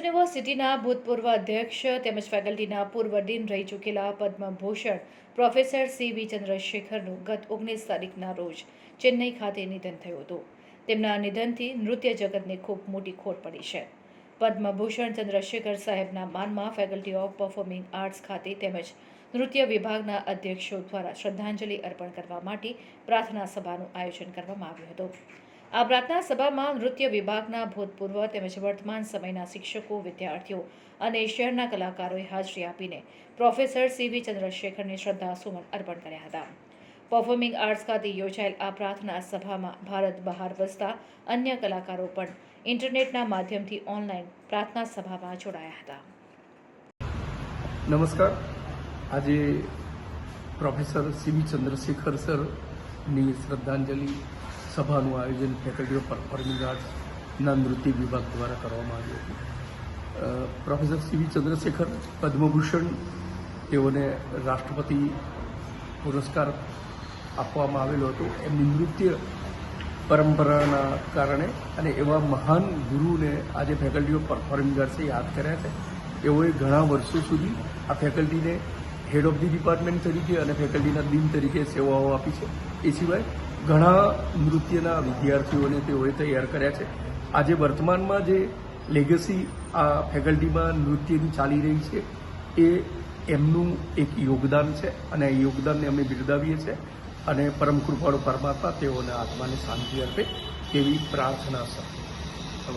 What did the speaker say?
યુનિવર્સિટીના ભૂતપૂર્વ અધ્યક્ષ તેમજ ફેકલ્ટીના પૂર્વ ડીન રહી ચૂકેલા પદ્મભૂષણ પ્રોફેસર સીવી ચંદ્રશેખરનું ગત 19 તારીખના રોજ ચેન્નઈ ખાતે નિધન થયું હતું. તેમના નિધનથી નૃત્ય જગતને ખૂબ મોટી ખોટ પડી છે. પદ્મભૂષણ ચંદ્રશેખર સાહેબના માનમાં ફેકલ્ટી ઓફ પરફોર્મિંગ આર્ટ્સ ખાતે તેમજ નૃત્ય વિભાગના અધ્યક્ષો દ્વારા શ્રદ્ધાંજલિ અર્પણ કરવા માટે પ્રાર્થના સભાનું આયોજન કરવામાં આવ્યું હતું. આ પ્રાર્થના સભામાં નૃત્ય વિભાગના ભૂતપૂર્વ તેમજ વર્તમાન સમયના શિક્ષકો, વિદ્યાર્થીઓ અને શહેરના કલાકારોએ હાજરી આપીને પ્રોફેસર સીવી ચંદ્રશેખરને શ્રદ્ધાસુમન અર્પણ કર્યા હતા. પરફોર્મિંગ આર્ટ્સ ખાતે યોજાયેલ આ પ્રાર્થના સભામાં ભારત બહાર વસતા અન્ય કલાકારો પણ ઇન્ટરનેટના માધ્યમથી ઓનલાઈન પ્રાર્થના સભામાં જોડાયા હતા. નમસ્કાર. આજે પ્રોફેસર સીવી ચંદ્રશેખર સરની શ્રદ્ધાંજલિ સભાનું આયોજન ફેકલ્ટી ઓફ પરફોર્મિંગ આર્ટ્સના નૃત્ય વિભાગ દ્વારા કરવામાં આવ્યું હતું. પ્રોફેસર સીવી ચંદ્રશેખર પદ્મભૂષણ તેઓને રાષ્ટ્રપતિ પુરસ્કાર આપવામાં આવેલો હતો. એમની નૃત્ય પરંપરાના કારણે અને એવા મહાન ગુરુને આજે ફેકલ્ટી ઓફ પરફોર્મિંગ આર્ટ્સે યાદ કર્યા છે. તેઓએ ઘણા વર્ષો સુધી આ ફેકલ્ટીને હેડ ઓફ ધી ડિપાર્ટમેન્ટ તરીકે અને ફેકલ્ટીના ડીન તરીકે સેવાઓ આપી છે. એ સિવાય ઘણા નૃત્યના વિદ્યાર્થીઓને તેઓએ તૈયાર કર્યા છે. આજે વર્તમાનમાં જે લેગસી આ ફેકલ્ટીમાં નૃત્યની ચાલી રહી છે એ એમનું એક યોગદાન છે અને એ યોગદાનને અમે બિરદાવીએ છીએ અને પરમ કૃપાળુ પરમાત્મા તેઓના આત્માને શાંતિ આપે તેવી પ્રાર્થના છે.